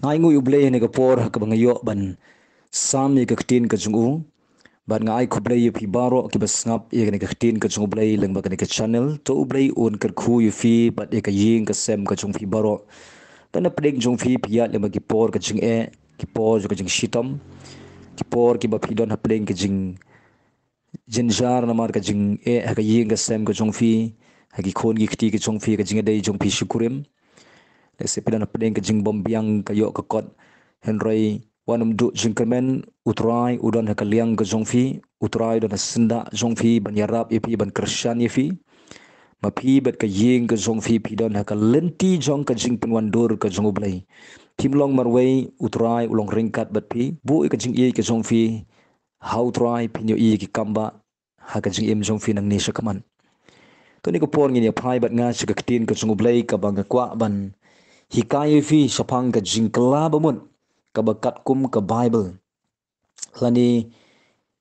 ngai ngui uble ne ka por ka bangayo ban sam ye ka tin ka jungu ban ngai khuble yu phi baro ki bas ngap ye ne ka tin ka jungu blai leng ba ka ne ka channel to uble on kar khu yu fi bat ye ka ying ka sem ka jung fi baro tan pdek jung fi pia le ma ki por ka jing e ki por jo ka jing shitam ki por ki ba phi don ha pleng ka jing jinjar na mar ka jing e ha ka ying ka sem ka jung fi ha ki khon ki khti ka jung fi ka jing dei jung fi shukurim le se pidan pedeng ke jing bom biang ka yo ka kot henry wanum du jingkermen utrai udon ha kaliang ka jongfi utrai don sinda jongfi ban yarap ipi ban krishan ifi ma phi bet ka ying ka jongfi pi don ha ka lenti jong ka jing penwandur ka jongu blai long marway utrai ulong ringkat bat pi bu ka jing i ka jongfi how try pinyo i ki kamba ha ka jing im jongfi nang ni shakaman to ni ko por ngi ni phai bat nga shika ktin ka jongu blai ka bang ka kwa ban hikai fi sapang ka jingkla bamun ka bakat kum ka bible lani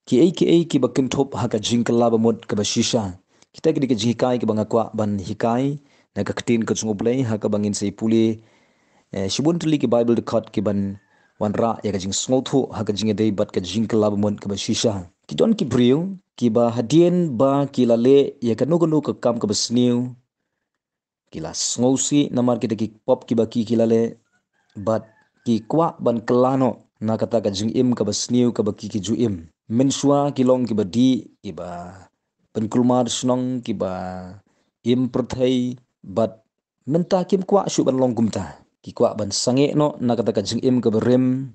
ki bakin thop ha ka jingkla bamut ka bashisha kita ki ka hikai ki banga kwa ban hikai na ka ktin ka chungublai ha ka bangin sei puli shibun tuli ki bible khat ki ban wanra ya ka jing snothu ha ka jing dei bat ka jingkla bamut ka bashisha ki don ki briu ki ba hadien ba ki lale ya ka nugu ka kam ka basniu kila ngosi namar kita ki pop ki baki kilale bat ki kwa ban kelano na kata ka jing im ka basniu ka baki ki ju im mensua kilong ki badi ki ba penkulmar snong ki ba im perthai bat menta kim kwa shu ban long gumta ki kwa ban sange no na kata ka jing im ka berem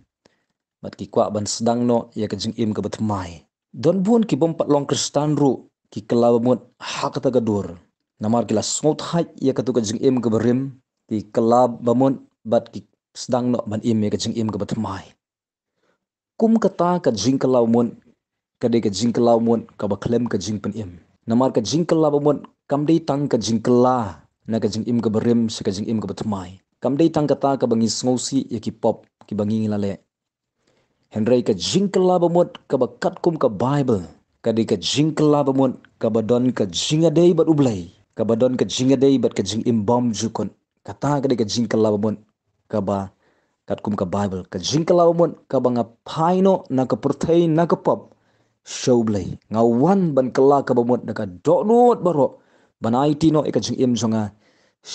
bat ki kwa ban sedang no ya ka jing im ka batmai don bun ki bom pat long kristan ru ki kelabamut hak kata ka dur namar kila sngot hai ya katu ka jing im ka berim ki kelab bamun bat ki sedang no ban im ya ka jing im ka batmai kum kata ka jing kelau mun ka de ka jing kelau mun ka ba klem ka jing pen im namar ka jing kelau bamun kam dei tang ka jing kela na ka jing im ka berim se ka jing im ka batmai kam dei tang kata ka bangi sngosi ya ki pop ki bangi ngilale henry ka jing kelau bamun ka ba kat kum ka bible ka de ka jing kelau bamun ka ba don ka jing adei bat ublai kabadon ka jinga day bat ka jing imbam jukon kata ka de ka jing kalawamon kaba katkum ka bible ka jing kalawamon kaba nga paino na ka perthai na ka pop show blay nga wan ban kala ka bamot na ka donut baro banai tino e ka jing im jonga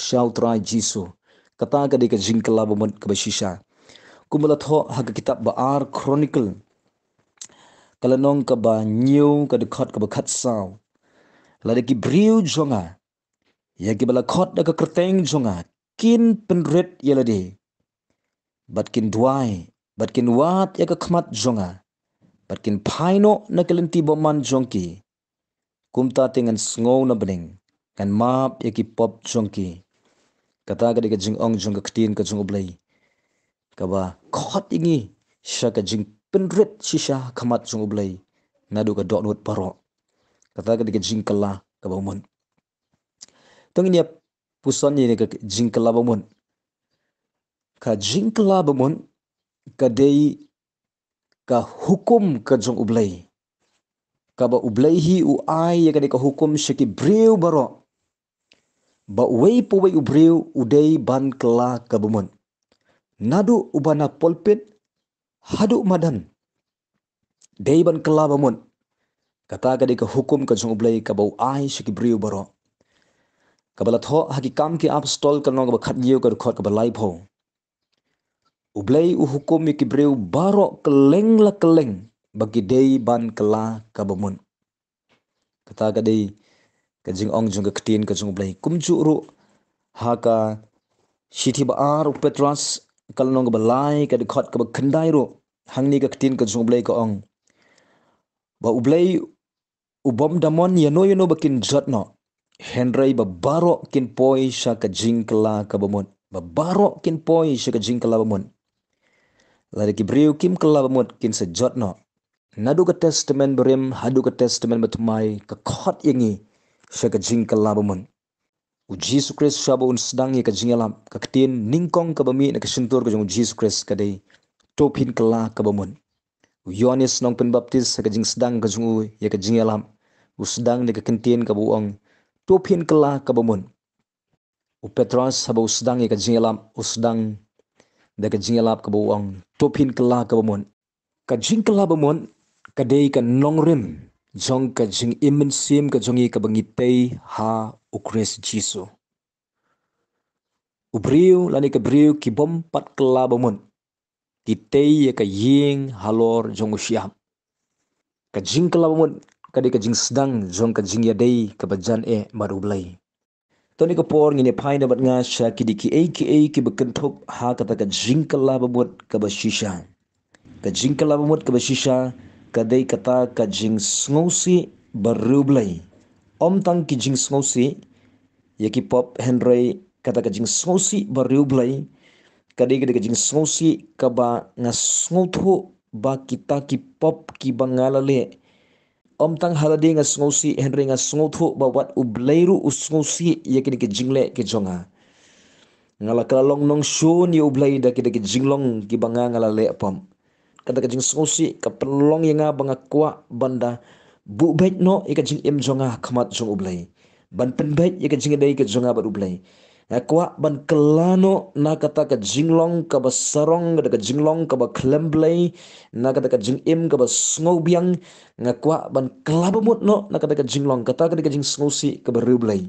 show try jisu kata ka de ka jing kalawamon ka bashisha kumula tho ha ka kitab baar chronicle kalanong ka ba new ka de khat ka ba khat saw la de ki briu jonga ya ki bala khot da ka kerteng jonga kin penret yelade bat kin duai bat kin wat ya ka khmat jonga bat kin phaino na kelenti boman jongki kumta tengan sngo na bening kan map ya ki pop jongki kata ka de ka jing ong jong ka ktin ka jong oblai ka ba khot ingi sha ka jing penret shisha khmat jong oblai na do ka dot paro kata ka de ka jing kala ka ba mon tong ini puson ni ka jingkala bamun ka jingkala bamun ka dei ka hukum ka jong ublai ka ba ublai hi u ai ya ka de ka hukum shiki breu baro ba wei pu wei ubreu udei ban kala ka bamun nadu ubana polpit hadu madan dei ban kala bamun kata ka de ka hukum ka jong ublai ka ba ai shiki breu baro kabala tho haki kam ki apostol ka nong ba khat yiu ka khot ka ba lai pho ublai u hukum ki breu baro keleng la keleng bagi dei ban kala ka bamun kata ka dei ka jing ong jung ka ktin ka jung ublai kumju ru haka shithi ba ar petras kal nong ba lai ka de khot ka ba khandai ru hangni ka ktin ka jung ublai ka ong ba ublai ubom damon yano bakin jat no henry babaro kin poi sha ka jingkla ka bamon babaro kin poi sha ka jingkla bamon lari ki briu kim kala bamon kin se jot no nadu ka testament berim hadu ka testament batmai ka khot yangi sha ka jingkla bamon u jesus christ shabo un sedang ka jingalam ka ktin ningkong ka bami na ka sintur ka jong jesus christ ka dei topin kala ka bamon u yohanes nong pen baptis ka jing sedang ka jong ya ka jingalam u sedang ni ka ktin ka buong topin kala ka bamun u petros habo sedang ka jingalam u sedang da ka jing lap ka bawang topin kala ka bamon ka jing kala bamon ka dei ka nongrim jong ka jing imen sim ka jongi ka bangitei ha ukres jisu ubriu lani ka briu ki bom pat kala bamon kitei ka ying halor jong usiam ka jing kala bamon ka dei ka jing sedang jong ka jing ya dei ka bajan baru blai Tony ko por ngine pai na bat nga sha ki bekentop ha kata ka jingkala bamut ka bashisha. Ka jingkala bamut ka bashisha ka dei kata ka jing sngosi barublay. Om tang ki jing sngosi ya ki pop Henry kata ka jing sngosi barublay ka dei ka jing sngosi ka ba nga sngoto ba kita ki pop ki bangalale Om tang haladi nga sngosi Henry nga sngoto ba wat ubleiru usngosi ya kini ke jingle ke jonga. Ngala kalong nong shun ya ublei da kini ke jinglong ki banga ngala le pom. Kata ke jing sngosi ka pelong ya nga banga kwa banda bu bait no ya ke jing im jonga kamat jong ublei. Ban penbait ya ke jing dai ke jonga ba ublei. Kwa ban kelano na kata ka jinglong ka ba sarong ka jinglong ka ba klemblay na kata ka jing im ka ba sngobiang nga kwa ban kelabamut no na kata ka jinglong kata ka jing sngosi ka ba rublay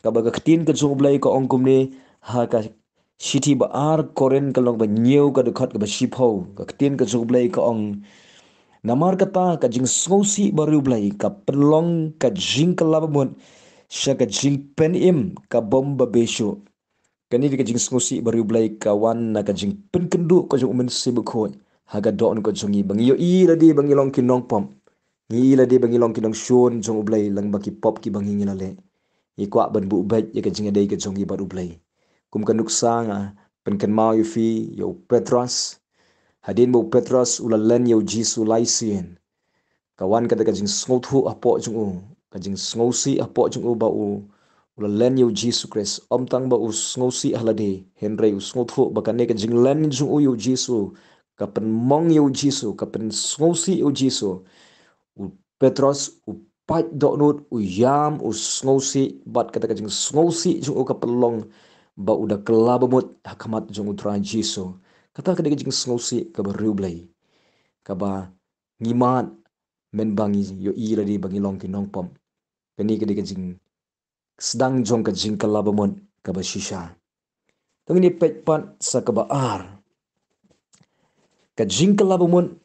ka ba katin ka junglay ka ongkum ni ha ka shiti ba ar koren ka long ba nyew ka dekat ka ba shipho ka katin ka junglay ka ong namar kata ka jing sngosi ba rublay ka pelong ka jing kelabamut siya ka jing pen im ka bomba besyo. Kani ka jing sngosi baru blay kawan na ka jing pen kendu ka jing umen sibuk hoy. Haga doon ka jongi bangiyo ila di bangilong kinong pom. Ila di bangilong kinong shon jong ublay lang baki pop ki bangi ngilale. Ikwa ban bu ubay ya ka jing aday ka jongi baru blay. Kum kanuksa nga pen kan mau yufi yo Petras. Hadin mo Petras ulalen yo Jisu laisien. Kawan kata ka jing sngotu apo jong u. Kajing sngosi apo jung u ba u len yu Jesus Christ om tang ba u sngosi halade Henry u sngotu ba kane kajing len jung u yu Jesus kapen mong yu Jesus kapen sngosi yu Jesus u Petros u pat do nut u yam u sngosi bat kata kajing sngosi jung u kapelong ba u da kelabamut hakamat jung u tra Jesus kata kade kajing sngosi ka ba rublay ka ba ngimat men bangi yo ira di bangi long kinong pom kani kadi kajing sedang jong kajing kalabamon kabashisha tong ini petpat sa kabaar kajing kalabamon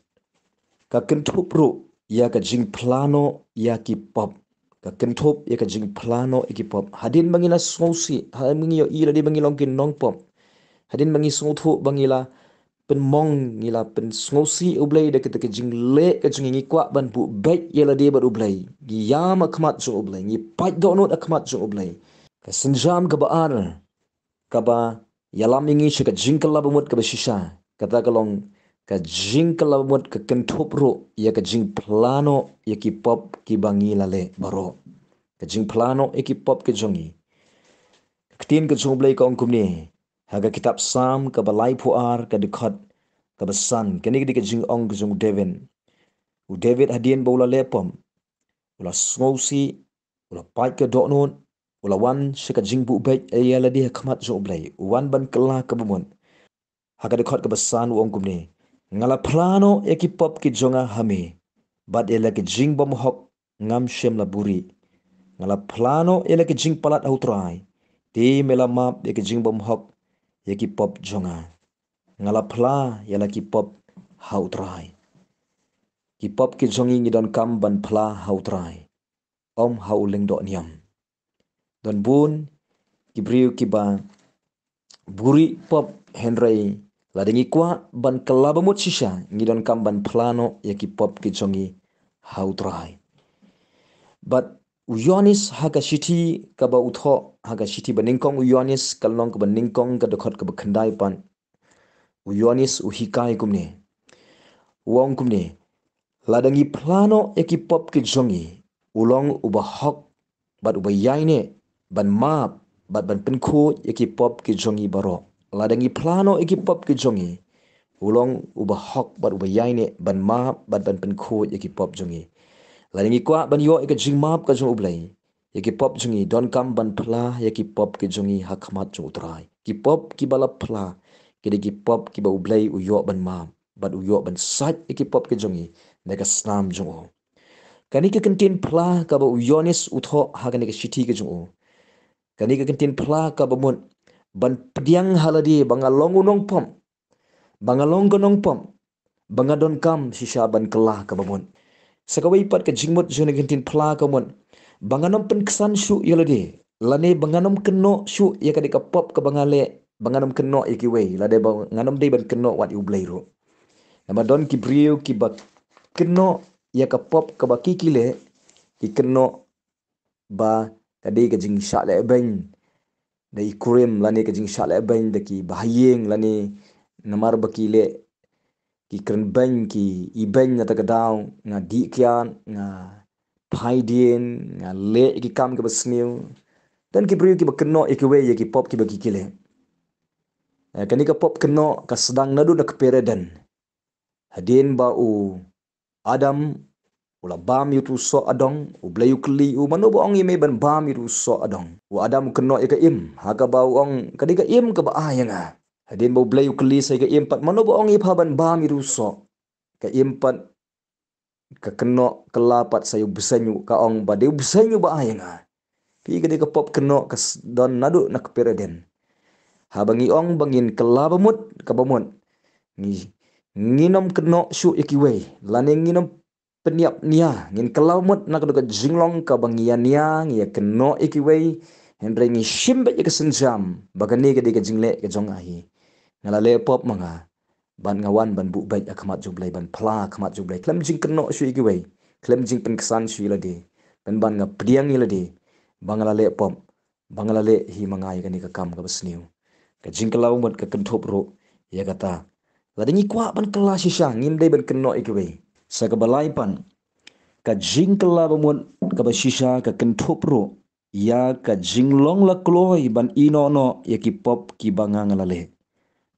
ka kentup ru ya kajing plano ya ki pop ka kentup ya kajing plano iki pop hadin bangila sngosi hadin bangi yo ira di bangi long kinong pom hadin bangi sngotu bangila pen mong ngila pen sngosi ublay da kita kejing le kejing ngi kwa ban bu baik yela dia bar ublay gi yam akmat jong ublay ngi pat do not akmat jong ublay ka senjam ka baar ka ba yalam ngi shi ka jingkala bumut ka shisha kata kalong ka jingkala bumut ka kentup ro ya ka jing plano ya ki pop ki bangi lale baro ka jing plano ya ki pop ke jongi ketin ke jong ublay ka ongkum ni haga kitab Sam ka balai puar ka dekat ka besan kini ka jing ong jung David hadien bola lepom ula sngosi ula pai ka donut ula wan shika jing bu bet ayala dia khamat jung blai wan ban kala ka bumon haga dekat ka besan ong kumni ngala plano ekipop ki jonga hame bad ela ki jing bom hok ngam shem la buri ngala plano ela ki jing palat autrai ti mela map ki jing bom hok yaki pop jonga ngala pla yala ki pop hautrai ki pop ki jongi ngi don kam ban pla hautrai om hauling do niam don bun ki briu ki ba buri pop henry ladengi kwa ban kelaba mut shisha ngi don kam ban plano yaki pop ki jongi hautrai but Uyonis haga shiti kaba utho haga shiti baningkong Uyonis kalong ka baningkong ka dokot ka bakandai pan Uyonis uhikai kumne uong kumne ladangi plano ekipop ki jongi ulong ubahok bat ubayaine ban map bat ban penko ekipop ki jongi baro ladangi plano ekipop ki jongi ulong ubahok bat ubayaine ban map bat ban penko ekipop jongi ladangi kwa ban yo eka jing map ka jong ublay yaki pop jongi don kam ban pla yaki pop ki jongi hakmat jong utrai ki pop ki bala pla kidi ki pop ki ba ublay uyo ban ma bat uyo ban sat ki pop ke jongi neka snam jongo kani ke kentin pla ka ba uyonis utho hagani ke shiti ke jongo kani ke kentin pla ka ba mon ban pediang haladi bangalong unong pom bangalong gonong pom bangadon kam shisha ban kelah ka ba mon sakawai pat ke jingmot jone kentin pla ka mon banganom pen kesan syu yaladi lane banganom keno syu ya ka ka pop ka bangale banganom keno iki we lade banganom dei ban keno wat you blay ro nama don ki brio ki bak keno ya ka pop ka ba kikile ki keno ba kadi ka jing sha le ben da ikurim lane ka jing sha le ben da ki bahayeng lane namar bakile ki kren ben ki i ben na ta ka daw nga di kian nga phai dien nga le ki kam ka basniu dan ki brio ki ba keno iki we ya ki pop ki ba kikile kani ka pop keno ka sedang nadu na keperedan hadin ba u Adam ula bam yutu so adong u blayu kli u manu ba ong yeme ban bam yutu so adong u Adam keno ika im haka ba ong kadi ka im ka ba ayanga hadin ba blayu kli sai ka im pat manu ba ong ipha ban bam yutu so ka im pat ka keno kelapat sayu besanyu ka ong ba de besanyu ba ayanga pi kadi ka pop keno ka don nadu na kepereden habangi ong bangin kelabamut ka bamut ni nginom keno syu ikiwe lane nginom peniap nia ngin kelawmut nak ka jinglong ka bangian nia ngia keno ikiwe hendre ngi shimbe ka senjam bagani ka ka jingle ka jong ahi ngalale pop manga ban ngawan ban bu baik akmat jublai ban pla akmat jublai klem jing keno syu ikiwe klem jing pen kesan syu lade ban ban nga pdiang ilade bangalale pop bangalale hi mangai ka ni ka kam ka basniu ka jing kelawmut ka kenthop ro ya kata ladangi kwa ban kelas shisha ngin dai ban keno ikiwe sa ka balai pan ka jing kelabamun ka ba shisha ka kenthop ro ya ka jinglong la kloi ban ino no ya ki pop ki bangang lale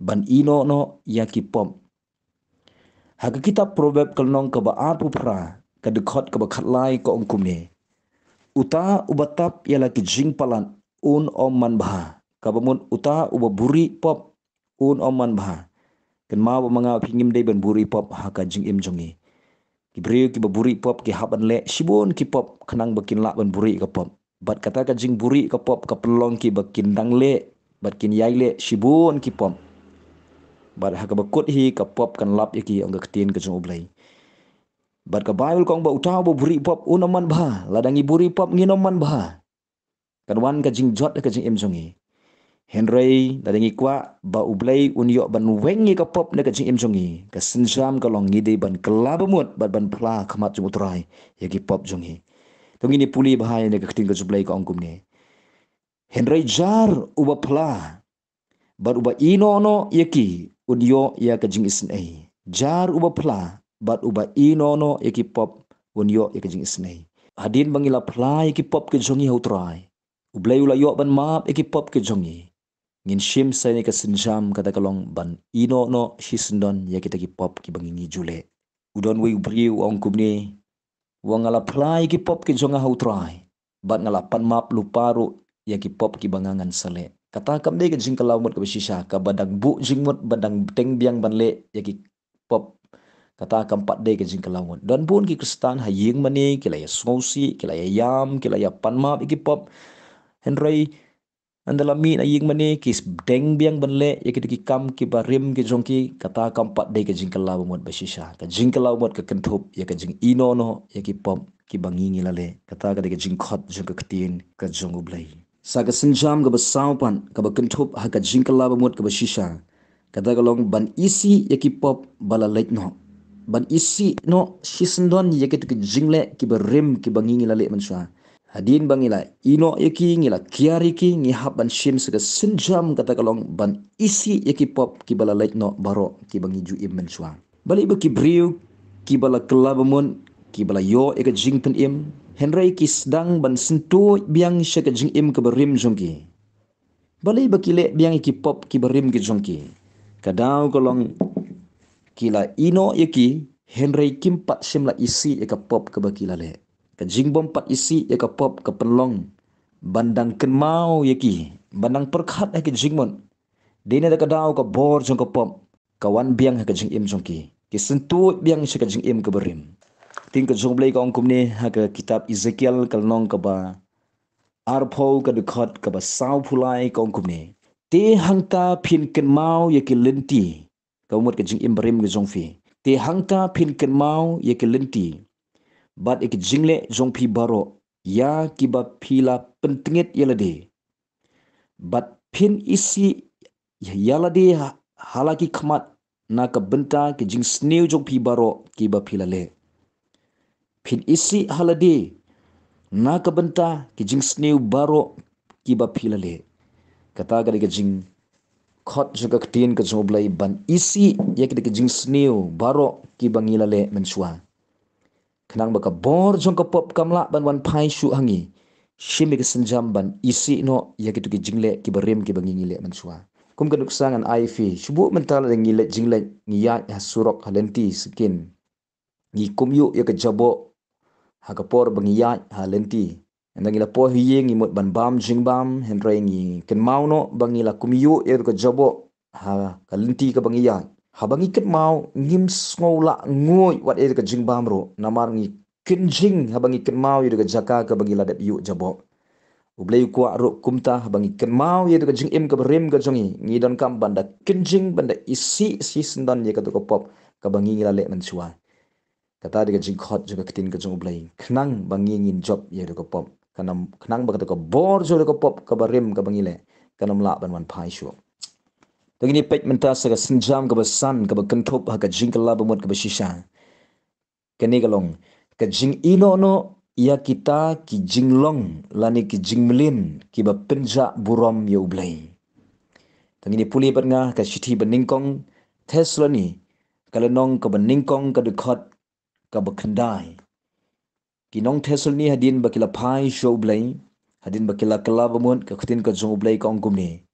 ban ino no ya ki pop haga kitab proverb kalnong ka ba apu pra ka dekhot ka ba khatlai ko ongkum ne uta ubatap ya la ki jing palan un om man bha ka ba mun uta uba buri pop un om man bha kan ma ba manga phingim dei ban buri pop haka jing im jongi ki brio ki ba buri pop ki haban le shibun ki pop khanang bakin la ban buri ka pop bat kata ka jing buri ka pop ka pelong ki bakin dang le bat kin yai le shibun ki pop bat haka ba kut hi ka pop kan lap iki ong ka tin ka jong ublai bat ka bible kong ba utaw ba buri pop unaman bha ladangi buri pop nginoman bha kan wan ka jing jot ka jing im jongi Henry dadangi kwa ba ublay unyo ban wengi ka pop na ka jing im jongi ka senjam ka long ngide ban kelabamut bat ban pla khamat jumutrai yagi pop jongi tongi ni puli bahai na ka ting ka jublay ka ongkum ne Henry jar uba pla bat uba ino no yaki unyo ya ka jing isnai jar uba pla bat uba ino no yaki pop unyo ya ka jing isnai hadin bangila pla yaki pop ke jongi hautrai ublay ula yo ban map yaki pop ke jongi ngin shim sai ni ka senjam kata kalong ban ino no shisndon ya kita ki pop ki bangingi jule udon we briu ong kumni wang ala plai ki pop ki jonga hautrai bat ngala pan map luparu ya ki pop ki bangangan sale kata kam de ka jingkalaw mot ka bisisha ka badang bu jingmot badang teng biang banle ya ki pop kata kam pat de ka jingkalaw mot don pun ki kristan haying mani kilaya snowsi kilaya yam kilaya pan map ki pop henry andala mi na ying mani kis deng biang banle ya ki kam ki barim ki jongki kata kampat de ka jingkala mot basisha ka jingkala mot ka kenthop ya ka jing ino no ya ki pom ki bangingi lale kata ka de ka jingkhot jong ka ktin ka jong ublai sa ka senjam ka basaw pan ka ba kenthop ha ka jingkala mot ka basisha kata ka long ban isi ya ki pop bala leit no ban isi no shisndon ya ki jingle ki barim ki bangingi lale mansha hadin bangila ino yaki ngila kiari ki ngi haban shim sega senjam kata kalong ban isi yaki pop ki bala lait no baro ki bangi ju im menswa bali ba ki briu ki bala kelabamun ki bala yo eka jing pen im henry ki sedang ban sentu biang shaka jing im ke berim jongki bali ba ki le biang ki pop ki berim ki jongki kadau kalong kila ino yaki henry kimpat simla isi eka pop ke bakila le ka jingbom pat isi ya ka pop ka penlong bandang kenmau yaki bandang perkhat ya ki jingmon Dina da kadau ka bor jong ka pop kawan biang ha ka jing im jong ki sentuh biang shi ka jing im ka berim ting ka jong blai ka ong kumni ha ka kitab Ezekiel kal nong ka ba arpho ka dukhat ka ba sau phulai ka ong kumni te hangta phin ken mau ye ki lenti ka umut ka jing im berim ka jong fi te hangta phin ken mau ye ki lenti bat ek jingle jong phi baro ya ki ba phila pentingit yelade bat phin isi yalade halaki khmat na ka benta ki jing sneu jong phi baro ki ba phila le phin isi halade na ka benta ki jing sneu baro ki ba phila le kata ka jing khot juga ketin ka jong blai ban isi ya ki jing sneu baro ki bangila le mensua kenang baka bor jong ka pop kamla ban wan pai shu hangi shimi ke senjam ban isi no ya ki jingle ki barem ki bangi le mensua kum ka nuksangan aifi shubu mental ngile jingle ngiya ya surok halenti skin ngi kumyu ya ka jabo ha ka por bangiya halenti ndangila po hiye ngi mot ban bam jingbam henrai ngi ken mauno bangila kumyu ya ka jabo ha kalenti ka bangiya habangi ket mau ngim ngola ngoi wat ka jingbam ro namar ngi kenjing habangi ket mau ya ka jaka ka bangila dat yu jabo ublay ko ro kumta habangi ken mau ya ka jing im ka berem ka jongi ngi don kam banda kenjing banda isi si sendan ya ka to pop ka bangi ngila le mensua kata de jing khot juga ketin ka jong ublay khnang bangi ngin job ya ka pop kanam khnang ba ka bor jo ka pop ka berem ka bangi le kanam la ban wan pai shu Tagini pek menta sa senjam ka basan ka bakentop ha ka jing kala bamot ka basisha. Kani kalong ka jing ino no ya kita ki jing long lani ki jing melin ki ba penja buram ya ublay. Tagini puli bat nga ka shiti beningkong Tesla ni kalenong ka beningkong ka dekot ka bakendai. Kinong Tesla ni hadin bakila pai show ublay hadin bakila kala bamot ka kutin ka jong ublay ka ongkum ni.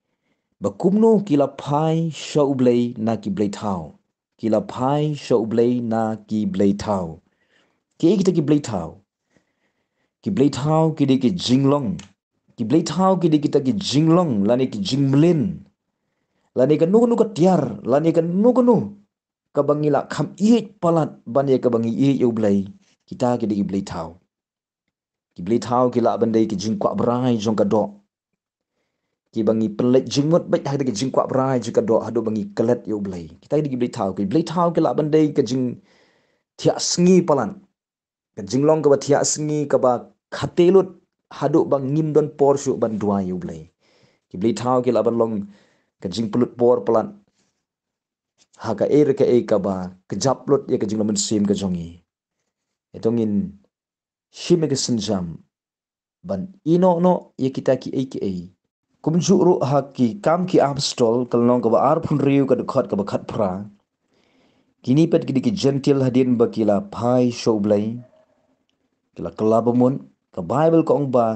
Bakumno kila pai sha ublay na ki blay tau. Kila pai sha ublay na ki blay tau. Ki kita ki blay tau. Ki blay tau ki di ki jinglong. Ki blay tau ki di kita ki jinglong. Lani ki jingmelin. Lani ka nuku nuka tiar. Lani ka nuku nu. Kabangila kam iit palat. Bani ka bangi iit ya ublay. Kita ki di ki blay tau. Ki blay tau ki la bandai ki jing kwa berai jong ka dok. Ki bangi pelet jingmut baik hada ke jing kwak berai jika do hado bangi kelet yo blai kita di blai tau ke la bandai ke jing tiak sengi palan ke jing long ke ba tiak sengi ke ba khatelut hado bang ngim don por syu ban dua yo blai ki blai tau ke la ban long ke jing pelut por palan ha ka ka ba ke japlut ya ke jing lamun sim ke jongi etongin shime ke senjam ban ino no ya kita ki aka kumju ru haki kam ki abstol kalnong ka ba arpun riu ka dekhat ka ba khat pra kini pet ki gentil hadin bakila pai show blai kila kalabamun ka bible ka ong ba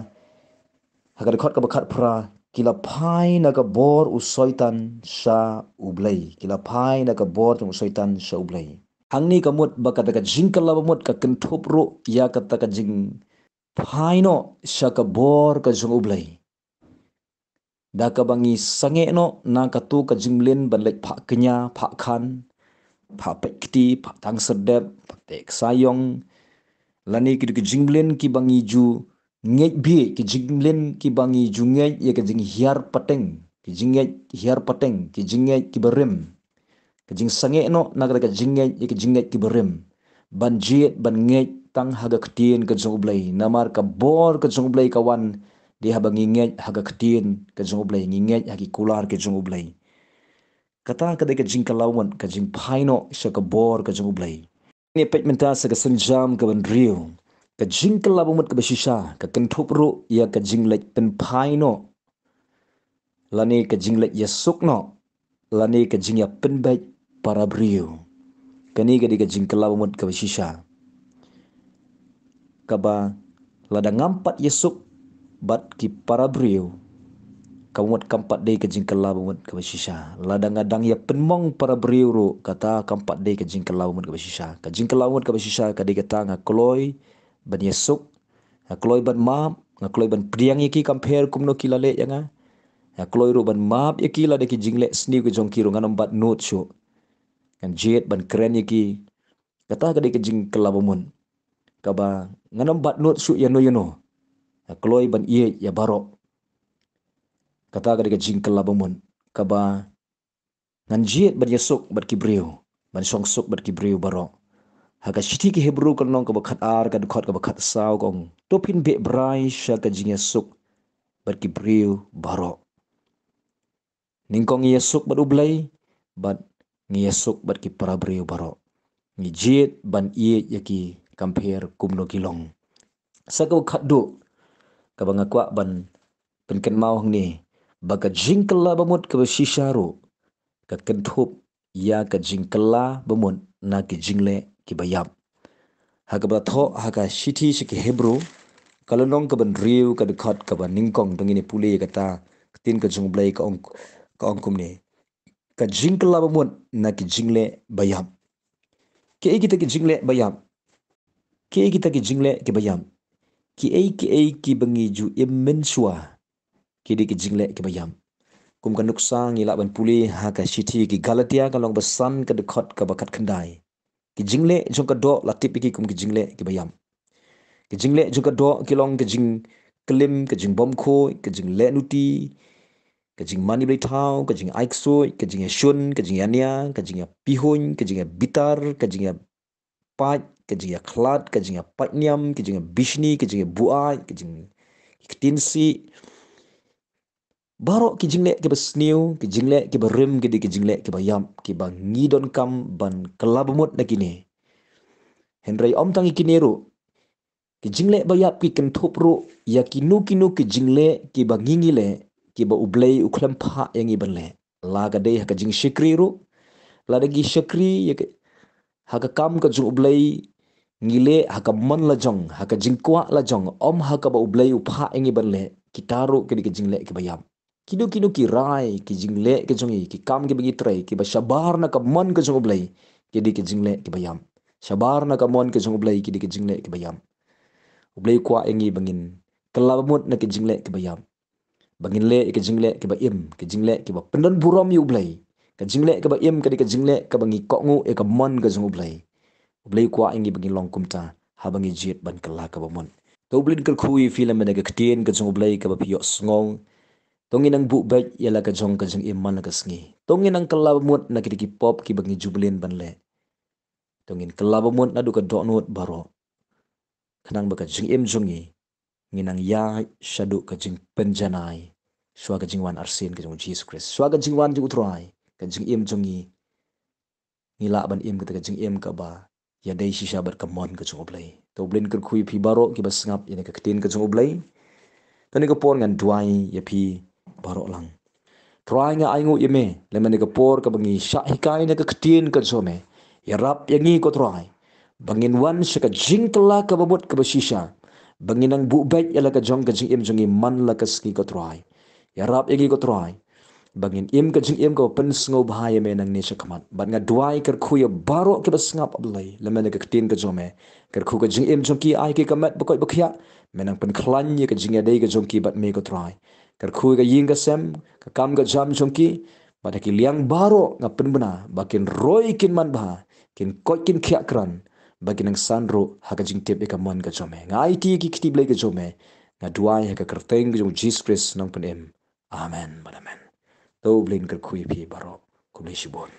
ha ka dekhat ka ba khat pra kila pai na ka bor usoitan sha ublai kila pai na ka bor tung usoitan sha ublai hangni ka mut ba ka jing kalabamut ka kentup ru ya ka ta ka jing pai no sha ka bor ka jung ublai da ka bangi sange no na ka tu ka jinglen ban lek pha kenya pha khan pha pekti pha tang sedep pha tek sayong lani ki jinglen ki bangi ju ngej bi ki jinglen ki bangi ju ngej ya ka jing hiar pateng ki jingej hiar pateng ki jingej ki berem ka jing sange no na ka jingej ya ki jingej ki berem ban jiet ban ngej tang haga ktien ka jonglai namar ka bor ka jonglai kawan dia haba ngingej haga ketin ke jonglai ngingej hagi kular ke jonglai kata kadai ke jing kalawan ke jing paino sha ka bor ke jonglai ni pet menta sa ka senjam ke ban riu ke jing kalabumut ke basisha ke kentup ru ya ke jing lek pen paino lani ke jing lek yasuk no lani ke jing ya pen baik para briu kani ke jing kalabumut ke basisha kaba lada ngampat yasuk bat ki para brio kamut kampat day ke jingkala bumut ke basisha ladang adang ya penmong para brio ro kata kampat day ke jingkala bumut ke basisha ka jingkala bumut ke basisha ka de kata nga kloy ban yesuk nga kloy ban ma nga kloy ban priang iki compare kumno kilale yanga ya kloi ru ban map yaki la de ki jingle sni ke jong ki ru nganam bat not shu kan jet ban keren yaki kata ka de ki jing kelabumun kaba nganam bat not shu ya no ya kloi ban ye ya baro kata ka de ki jing kelabumun kaba ngan jet ban yesuk bat kibriu ban songsuk bat kibriu baro haka shiti ki hebru kan nong ka bakhat ar ka dukhat ka bakhat saw kong topin be brai sha ka jing yesuk bat kibriu baro ningkong yesuk bat ublay bat ngiyesuk bat ki parabriu baro ngi jet ban ye yaki compare kumno kilong sakaw khaddu ka banga kwa ban penken mau ni baka jingkala bamut ka shisharu ka kentup ya ka jingkala bamut na ki jingle ki bayap haka ba tho haka shiti shiki hebru kalonong ka ban riu ka dikhat ka ban ningkong dongini puli kata tin ka jungblai ka ong kumni ka jingkala bamut na ki jingle bayap ke kita ki jingle bayam ke kita ki jingle ki bayam ki ki bangi ju immen shwa ki di ki jingle ki bayam kum kan nuksang ila ban puli ha ka shiti ki galatia ka long basan ka dekhot ka bakat khandai ki jingle jong ka do latip ki kum ki jingle ki bayam ki jingle jong ka do ki long ki jing klim ki jing bom kho ki jing le nuti ka jing mani blai thau ka jing aiksoi ka jing shun ka jing ania ka jing pihun ka jing bitar ka jing pat ka jing khlat ka jing patnyam ka jing bishni ka jing buai ka jing kitinsi baro ki jingle ki basniu ki jingle ki barim ki di ki jingle ki bayam ki bang ngidon kam ban kelabumut na kini henry om tangi kineru ki jingle bayap ki kentopro ya kinu ki jingle ki bangingile ki ba ublay uklam pha yang ibanle la ga dei ka jing shikriru la dagi shakri ya haka kam ka jung ublay ngile haka man la jong haka jingkwa la jong om haka ba ublay upha yang ibanle kitaru ki di ki jingle ki bayam kinu ki rai ki jingle ki jongi ki kam ki bagi trai ki ba shabar na ka man ka jung ublay ki di ki jingle ki bayam shabar na ka man ka jung ublay ki di ki jingle ki bayam ublay kwa engi bangin kelabamut na ki jingle ki bayam bangin le ki jingle ki ba im ki jingle ki ba pendan buram yu ublay ka jingle ki ba im ka di ka jingle ka bangi kongu e ka man ka jung ublay kwa engi bangin long kumta ha bangi jit ban kala ka ba mon to blin kal khui film na ka ktien ka jung ublay ka ba pio ngong tongin ang bubek yala ka jong ka jing iman na kasngi tongin ang kelabamut na ki pop ki bangi jublin banle tongin kelabamut na du ka donut baro kanang baka jing im jongi nginang ya shadu ka jing penjanai swa ka jing wan arsin ka jing Jesus Christ swa ka jing wan jing utrai ka jing im jongi ngila ban im ka jing im ka ba ya dei shisha bar ka mon ka jing oblay to blin kar khui phi baro ki bas ngap ina ka tin ka jing oblay tani ka pon ngan duai ya phi baro lang try nga aingu yeme lemani ka por ka bangi sha hikai na ka tin ka jome ya rap yangi ko try bangin wan shaka jing kala ka babot ka basisha bangin ang bubek yala ka jong ka jing im jongi man la ka ski ko try ya rap yangi ko try bangin im ka jing im ka pen sngo bahaya me nang ni shakamat ban nga duai kar khuya baro ke basngap ablai lemani ka tin ka jome kar khu ka jing im jongi ai ke kamat bakoi bakhya menang pen khlan ye ka jing ya dei ka jongi bat me ko try kar khu ka ying ka sem ka kam ka jam jongi pada ki liang baro nga pen bena bakin roy kin man bah kin kokin khya kran bagi nang sanro haka jing tip ka mon ka jome ngai ti ki kiti blai ka jome nga duai haka kerteng jong Jesus Christ nang pen em amen badamen to blin kar khui phi baro kumle shibon